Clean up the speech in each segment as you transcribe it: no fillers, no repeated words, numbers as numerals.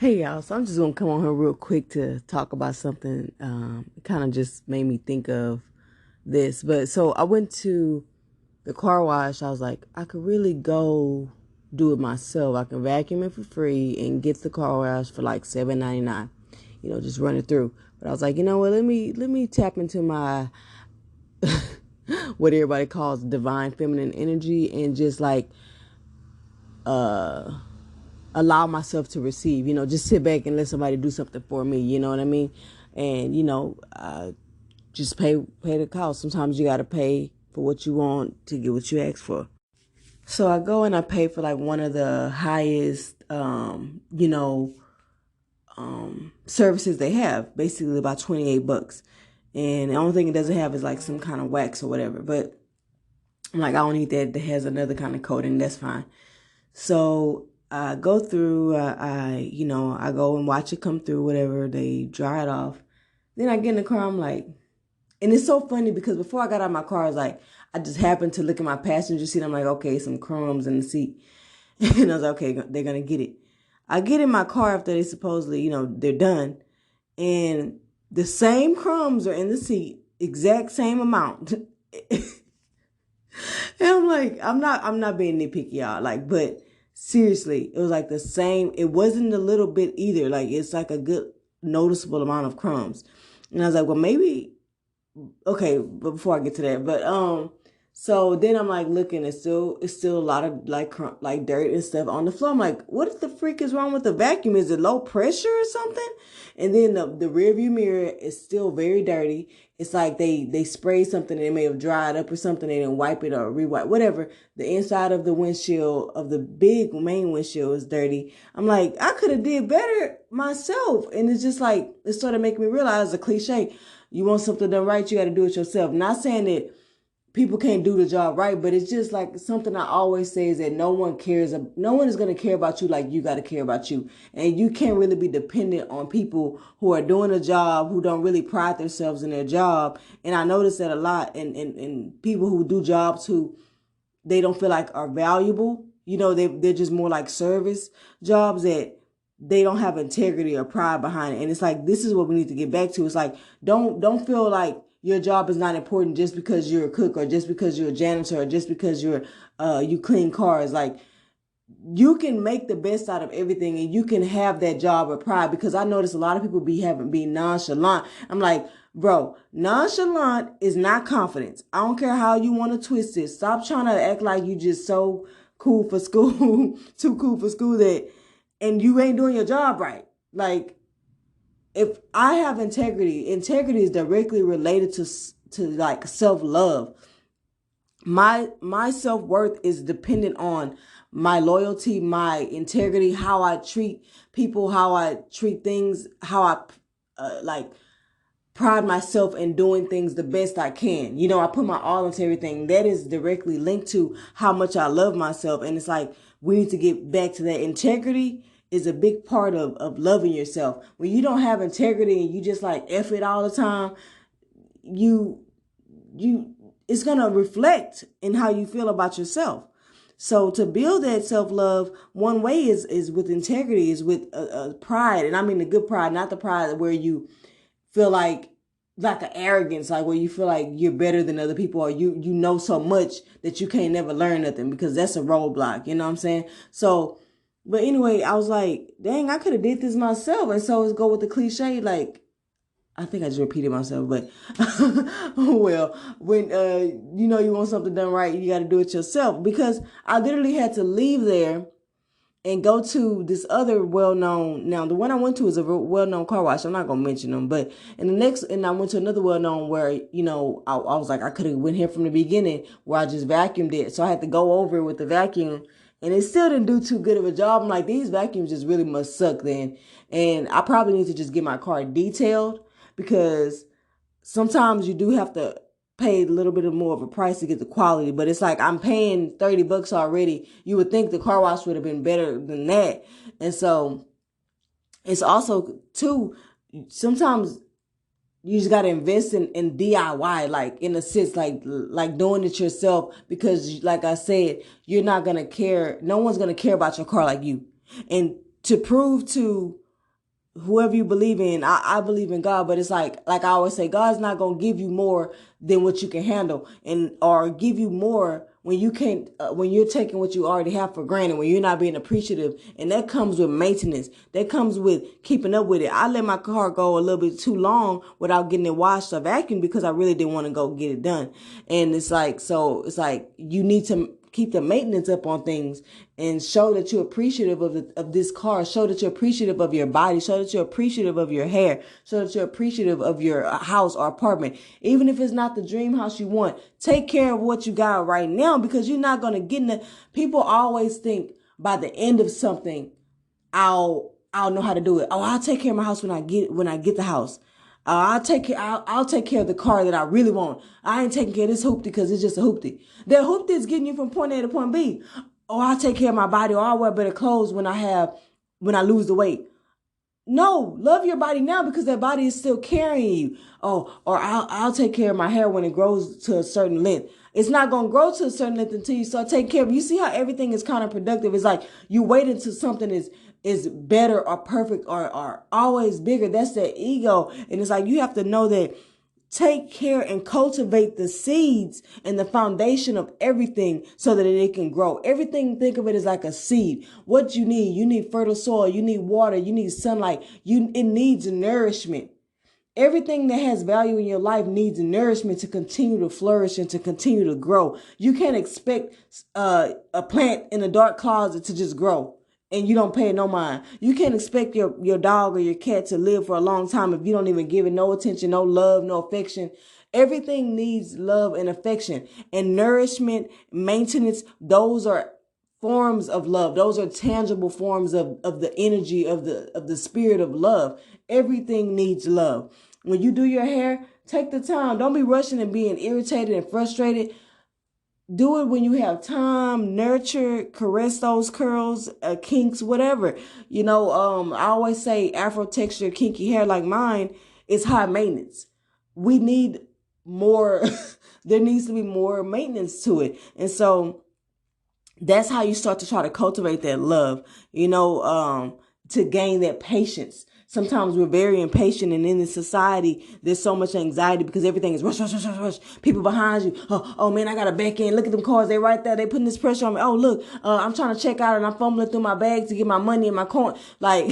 Hey y'all, so I'm just gonna come on here real quick to talk about something. It kind of just made me think of this. But so I went to the car wash. I was like, I could really go do it myself. I can vacuum it for free and get the car wash for like $7.99. Just run it through. But I was like, you know what? Let me tap into my what everybody calls divine feminine energy and just like uh allow myself to receive, just sit back and let somebody do something for me, you know what I mean? And, just pay the cost. Sometimes you got to pay for what you want to get what you ask for. So I go and I pay for like one of the highest, services they have, basically about $28. And the only thing it doesn't have is like some kind of wax or whatever. But I'm like, I don't need that. That has another kind of coating. That's fine. So I go through, I go and watch it come through, whatever. They dry it off. Then I get in the car. I'm like, and it's so funny because before I got out of my car, I was like, I just happened to look at my passenger seat. I'm like, okay, some crumbs in the seat. And I was like, okay, they're going to get it. I get in my car after they supposedly, they're done. And the same crumbs are in the seat, exact same amount. And I'm like, I'm not being nitpicky, y'all. Like, but seriously, it was like the same. It wasn't a little bit either. Like, it's like a good noticeable amount of crumbs. And I was like, well, maybe, okay, but before I get to that, so then I'm like looking, it's still a lot of like dirt and stuff on the floor. I'm like, what the freak is wrong with the vacuum? Is it low pressure or something? And then the rear view mirror is still very dirty. It's like they sprayed something and it may have dried up or something. They didn't wipe it or rewipe, whatever. The inside of the windshield of the big main windshield is dirty. I'm like, I could have did better myself. And it's just like, it started making me realize the cliche. You want something done right, you got to do it yourself. Not saying that people can't do the job right, but it's just like something I always say is that no one is going to care about you like you got to care about you. And you can't really be dependent on people who are doing a job, who don't really pride themselves in their job. And I notice that a lot in people who do jobs who they don't feel like are valuable. They're just more like service jobs that they don't have integrity or pride behind it. And it's like, this is what we need to get back to. It's like, don't feel like your job is not important just because you're a cook or just because you're a janitor or just because you clean cars. Like, you can make the best out of everything and you can have that job of pride, because I notice a lot of people be nonchalant. I'm like, bro, nonchalant is not confidence. I don't care how you want to twist it. Stop trying to act like you just so cool for school, too cool for school and you ain't doing your job right. Like, if I have integrity is directly related to like self-love. My self-worth is dependent on my loyalty, my integrity, how I treat people, how I treat things, how I like pride myself in doing things the best I can. I put my all into everything. That is directly linked to how much I love myself. And it's like, we need to get back to that. Integrity is a big part of loving yourself. When you don't have integrity and you just like F it all the time, you it's going to reflect in how you feel about yourself. So to build that self-love, one way is with integrity, is with pride. And I mean the good pride, not the pride where you feel like an arrogance, like where you feel like you're better than other people, or you know so much that you can't never learn nothing, because that's a roadblock. You know what I'm saying? So, but anyway, I was like, dang, I could have did this myself. And so let's go with the cliche, like, I think I just repeated myself, but well, when you want something done right, you got to do it yourself. Because I literally had to leave there and go to this other well-known. Now, the one I went to is a well-known car wash. I'm not gonna mention them, but and I went to another well-known where I was like, I could have went here from the beginning where I just vacuumed it, so I had to go over it with the vacuum. And it still didn't do too good of a job. I'm like, these vacuums just really must suck then. And I probably need to just get my car detailed, because sometimes you do have to pay a little bit more of a price to get the quality. But it's like, I'm paying $30 already. You would think the car wash would have been better than that. And so it's also too, sometimes you just got to invest in DIY, like in a sense, like doing it yourself, because like I said, you're not going to care. No one's going to care about your car like you. And to prove to whoever you believe in, I believe in God, but it's like I always say, God's not going to give you more than what you can handle, and or give you more when you can't, when you're taking what you already have for granted, when you're not being appreciative. And that comes with maintenance. That comes with keeping up with it. I let my car go a little bit too long without getting it washed or vacuumed because I really didn't want to go get it done. And it's like, so it's like you need to keep the maintenance up on things and show that you're appreciative of this car. Show that you're appreciative of your body. Show that you're appreciative of your hair. Show that you're appreciative of your house or apartment. Even if it's not the dream house you want, take care of what you got right now, because you're not going to get in the, people always think by the end of something, I'll know how to do it. Oh, I'll take care of my house when I get the house. I'll take care of the car that I really want. I ain't taking care of this hoopty because it's just a hoopty. That hoopty is getting you from point A to point B. Oh, I'll take care of my body, or I'll wear better clothes when I lose the weight. No, love your body now because that body is still carrying you. Oh, or I'll take care of my hair when it grows to a certain length. It's not going to grow to a certain length until you start taking care of it. You see how everything is counterproductive? It's like you wait until something is better or perfect or always bigger. That's the ego. And it's like you have to know that, take care and cultivate the seeds and the foundation of everything so that it can grow. Everything, think of it as like a seed. What you need fertile soil, you need water, you need sunlight, it needs nourishment. Everything that has value in your life needs nourishment to continue to flourish and to continue to grow. You can't expect a plant in a dark closet to just grow and you don't pay it no mind. You can't expect your dog or your cat to live for a long time if you don't even give it no attention, no love, no affection. Everything needs love and affection, and nourishment, maintenance. Those are forms of love. Those are tangible forms of the energy of the spirit of love. Everything needs love. When you do your hair, take the time. Don't be rushing and being irritated and frustrated. Do it when you have time. Nurture, caress those curls, kinks, whatever. I always say Afro texture, kinky hair like mine is high maintenance. We need more. There needs to be more maintenance to it. And so that's how you start to try to cultivate that love, to gain that patience. Sometimes we're very impatient, and in this society, there's so much anxiety because everything is rush, rush, rush, rush, rush. People behind you. Oh man, I got to back in. Look at them cars. They right there. They putting this pressure on me. Oh, look, I'm trying to check out and I'm fumbling through my bag to get my money in my coin. Like,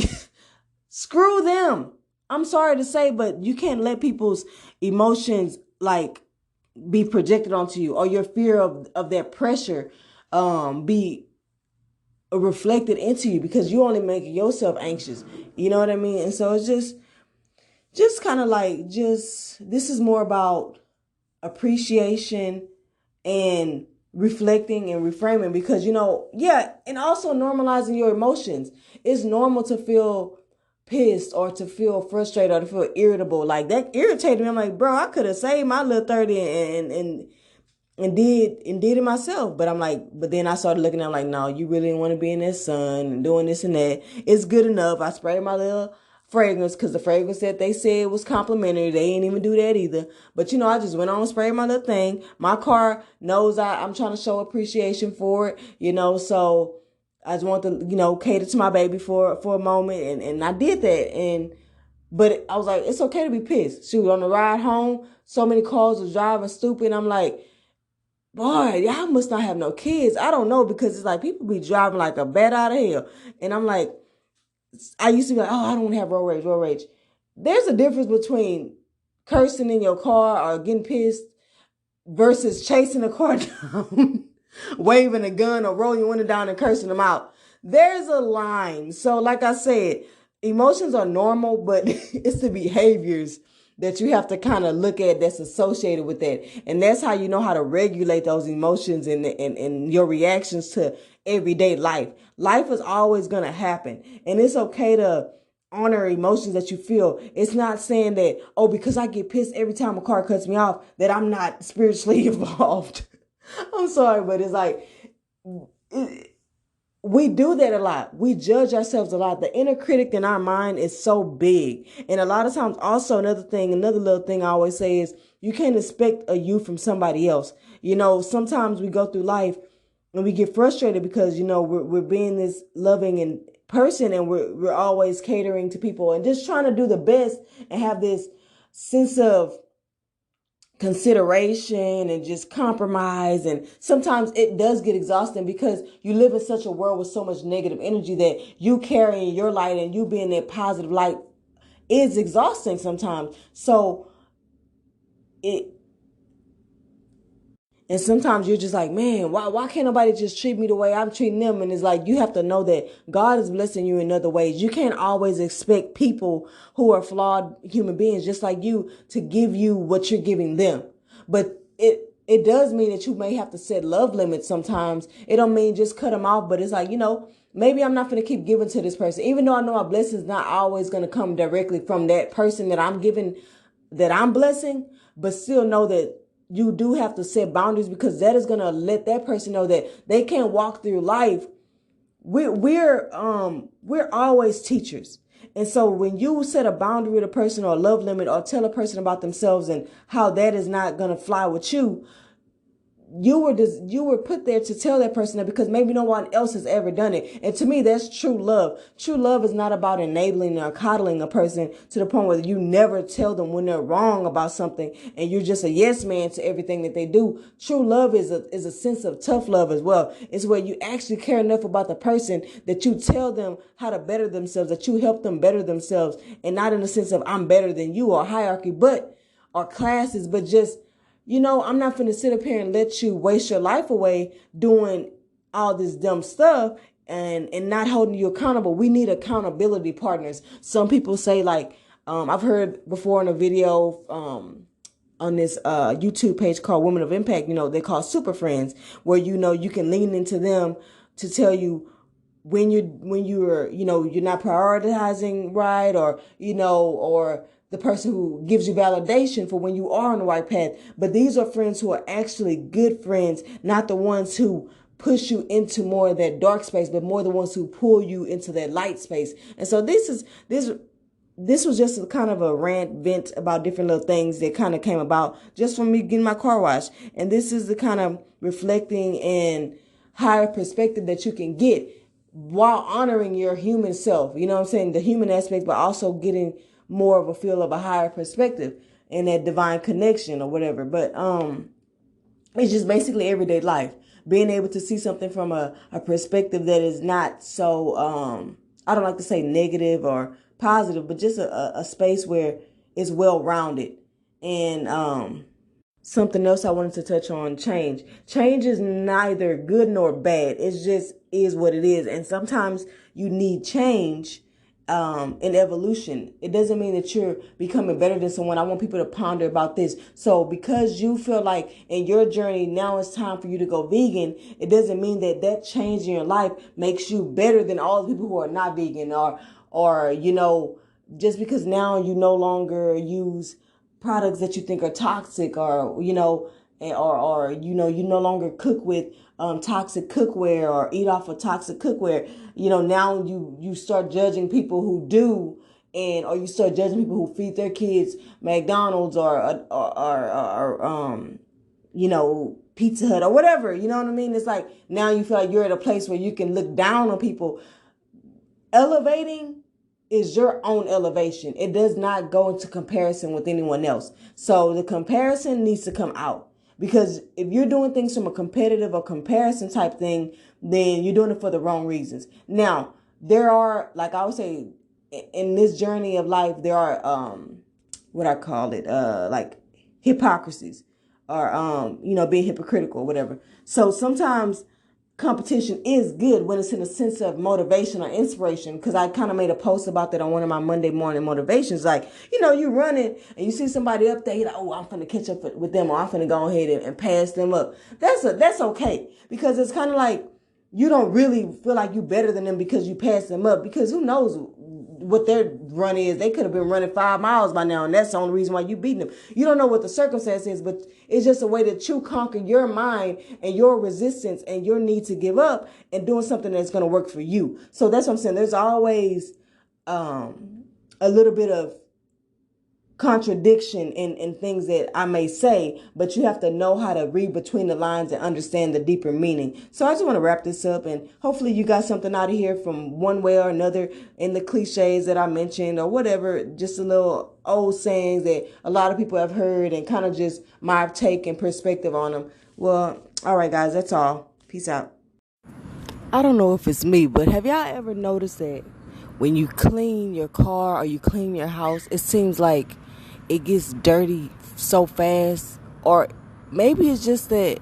screw them. I'm sorry to say, but you can't let people's emotions be projected onto you, or your fear of that pressure be reflected into you, because you only making yourself anxious. You know what I mean? And so it's just kind of this is more about appreciation and reflecting and reframing, because, and also normalizing your emotions. It's normal to feel pissed or to feel frustrated or to feel irritable. Like, that irritated me. I'm like, bro, I could have saved my little 30 and did it myself. But I'm like, but then I started looking at it like, no, you really didn't want to be in that sun and doing this and that. It's good enough. I sprayed my little fragrance because the fragrance that they said was complimentary. They ain't even do that either. But, I just went on and sprayed my little thing. My car knows I'm trying to show appreciation for it, so I just want to, cater to my baby for a moment. And I did that. But I was like, it's okay to be pissed. Shoot, on the ride home, so many cars was driving stupid. I'm like, boy, y'all must not have no kids. I don't know, because it's like people be driving like a bat out of hell. And I'm like, I used to be like, oh, I don't want to have road rage. There's a difference between cursing in your car or getting pissed versus chasing a car down, waving a gun or rolling your window down and cursing them out. There's a line. So like I said, emotions are normal, but it's the behaviors that you have to kind of look at that's associated with that. And that's how you know how to regulate those emotions and your reactions to everyday life. Life is always going to happen. And it's okay to honor emotions that you feel. It's not saying that, oh, because I get pissed every time a car cuts me off, that I'm not spiritually evolved. I'm sorry, but it's like, we do that a lot. We judge ourselves a lot. The inner critic in our mind is so big. And a lot of times also another little thing I always say is, you can't expect a you from somebody else. Sometimes we go through life and we get frustrated because, we're being this loving and person, and we're always catering to people and just trying to do the best and have this sense of consideration and just compromise. And sometimes it does get exhausting because you live in such a world with so much negative energy that you carrying your light and you being that positive light is exhausting sometimes. So it and sometimes you're just like, man, why can't nobody just treat me the way I'm treating them? And it's like, you have to know that God is blessing you in other ways. You can't always expect people who are flawed human beings just like you to give you what you're giving them. But it does mean that you may have to set love limits sometimes. It don't mean just cut them off, but it's like, maybe I'm not going to keep giving to this person. Even though I know my blessing's not always going to come directly from that person that I'm giving, that I'm blessing, but still know that you do have to set boundaries, because that is going to let that person know that they can't walk through life. We're always teachers. And so when you set a boundary with a person or a love limit or tell a person about themselves and how that is not going to fly with you, you were put there to tell that person that because maybe no one else has ever done it. And to me, that's true love. True love is not about enabling or coddling a person to the point where you never tell them when they're wrong about something and you're just a yes man to everything that they do. True love is a sense of tough love as well. It's where you actually care enough about the person that you tell them how to better themselves, that you help them better themselves, and not in the sense of I'm better than you or hierarchy, or classes, but just, I'm not going to sit up here and let you waste your life away doing all this dumb stuff and not holding you accountable. We need accountability partners. Some people say, like, I've heard before in a video on this YouTube page called Women of Impact, they call super friends, where, you can lean into them to tell you when you're not prioritizing right, or the person who gives you validation for when you are on the right path. But these are friends who are actually good friends, not the ones who push you into more of that dark space, but more the ones who pull you into that light space. And so this was just a kind of a rant vent about different little things that kind of came about just from me getting my car washed. And this is the kind of reflecting and higher perspective that you can get while honoring your human self. You know what I'm saying? The human aspect, but also getting more of a feel of a higher perspective and that divine connection or whatever. But it's just basically everyday life. Being able to see something from a perspective that is not so, I don't like to say negative or positive, but just a space where it's well-rounded. And something else I wanted to touch on, change. Change is neither good nor bad. It just is what it is. And sometimes you need change in evolution. It doesn't mean that you're becoming better than someone. I want people to ponder about this. So because you feel like in your journey now it's time for you to go vegan, it doesn't mean that change in your life makes you better than all the people who are not vegan, or just because now you no longer use products that you think are toxic, or you no longer cook with toxic cookware or eat off of toxic cookware. Now you start judging people who do, or you start judging people who feed their kids McDonald's or Pizza Hut or whatever. You know what I mean? It's like now you feel like you're at a place where you can look down on people. Elevating is your own elevation. It does not go into comparison with anyone else. So the comparison needs to come out. Because if you're doing things from a competitive or comparison type thing, then you're doing it for the wrong reasons. Now, there are, like I would say, in this journey of life, there are, what I call it, like hypocrisies, or, being hypocritical or whatever. So sometimes competition is good when it's in a sense of motivation or inspiration, because I kind of made a post about that on one of my Monday morning motivations. Like, you running and you see somebody up there, you're like, oh, I'm going to catch up with them, or I'm going to go ahead and pass them up. That's okay, because it's kind of like you don't really feel like you're better than them because you pass them up, because who knows what their run is. They could have been running 5 miles by now, and that's the only reason why you beating them. You don't know what the circumstance is, but it's just a way that you conquer your mind and your resistance and your need to give up and doing something that's going to work for you. So that's what I'm saying. There's always a little bit of contradiction in things that I may say, but you have to know how to read between the lines and understand the deeper meaning. So I just want to wrap this up, and hopefully you got something out of here from one way or another in the cliches that I mentioned or whatever, just a little old sayings that a lot of people have heard and kind of just my take and perspective on them. Well, all right, guys, that's all. Peace out. I don't know if it's me, but have y'all ever noticed that when you clean your car or you clean your house, it seems like it gets dirty so fast? Or maybe it's just that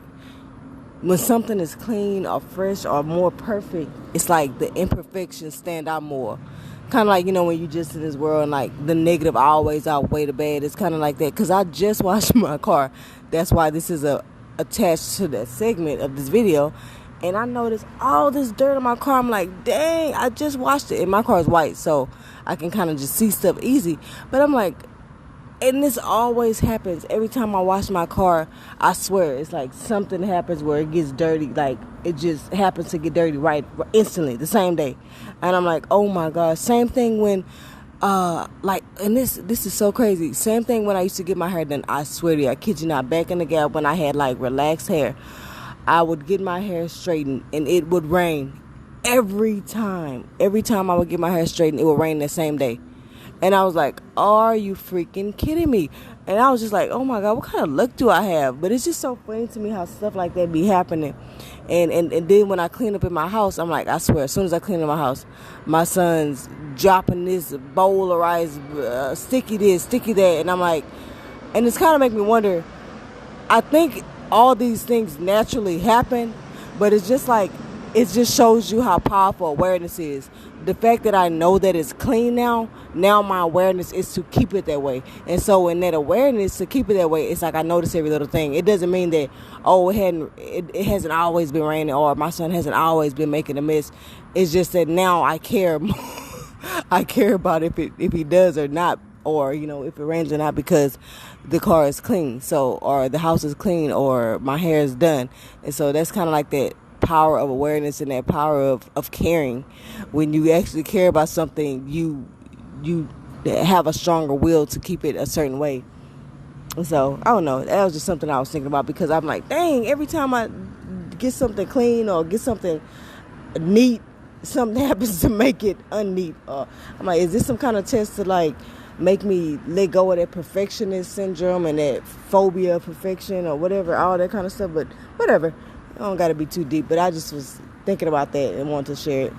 when something is clean or fresh or more perfect, it's like the imperfections stand out more. Kind of like, when you just in this world and like the negative always outweigh the bad. It's kind of like that. Because I just washed my car. That's why this is attached to that segment of this video. And I noticed all this dirt on my car. I'm like, dang, I just washed it. And my car is white, so I can kind of just see stuff easy. But I'm like, and this always happens. Every time I wash my car, I swear, it's like something happens where it gets dirty. Like, it just happens to get dirty right instantly, the same day. And I'm like, oh my God. Same thing when, and this is so crazy. Same thing when I used to get my hair done. I swear to you, I kid you not, back in the gap when I had like relaxed hair, I would get my hair straightened and it would rain every time. Every time I would get my hair straightened, it would rain the same day. And I was like, are you freaking kidding me? And I was just like, oh my God, what kind of luck do I have? But it's just so funny to me how stuff like that be happening. And then when I clean up in my house, I'm like, I swear, as soon as I clean up my house, my son's dropping this bowl of rice, sticky this, sticky that. And I'm like, and it's kind of make me wonder, I think all these things naturally happen, but it's just like, it just shows you how powerful awareness is. The fact that I know that it's clean now my awareness is to keep it that way. And so in that awareness to keep it that way, it's like I notice every little thing. It doesn't mean that, it hasn't always been raining or my son hasn't always been making a mess. It's just that now I care more. I care about if he does or not, or, if it rains or not, because the car is clean, or the house is clean, or my hair is done. And so that's kind of like that power of awareness and that power of caring. When you actually care about something, you have a stronger will to keep it a certain way. So I don't know, that was just something I was thinking about, because I'm like, dang, every time I get something clean or get something neat, something happens to make it unneat. I'm like, is this some kind of test to like make me let go of that perfectionist syndrome and that phobia of perfection or whatever, all that kind of stuff? But whatever, I don't got to be too deep, but I just was thinking about that and wanted to share it.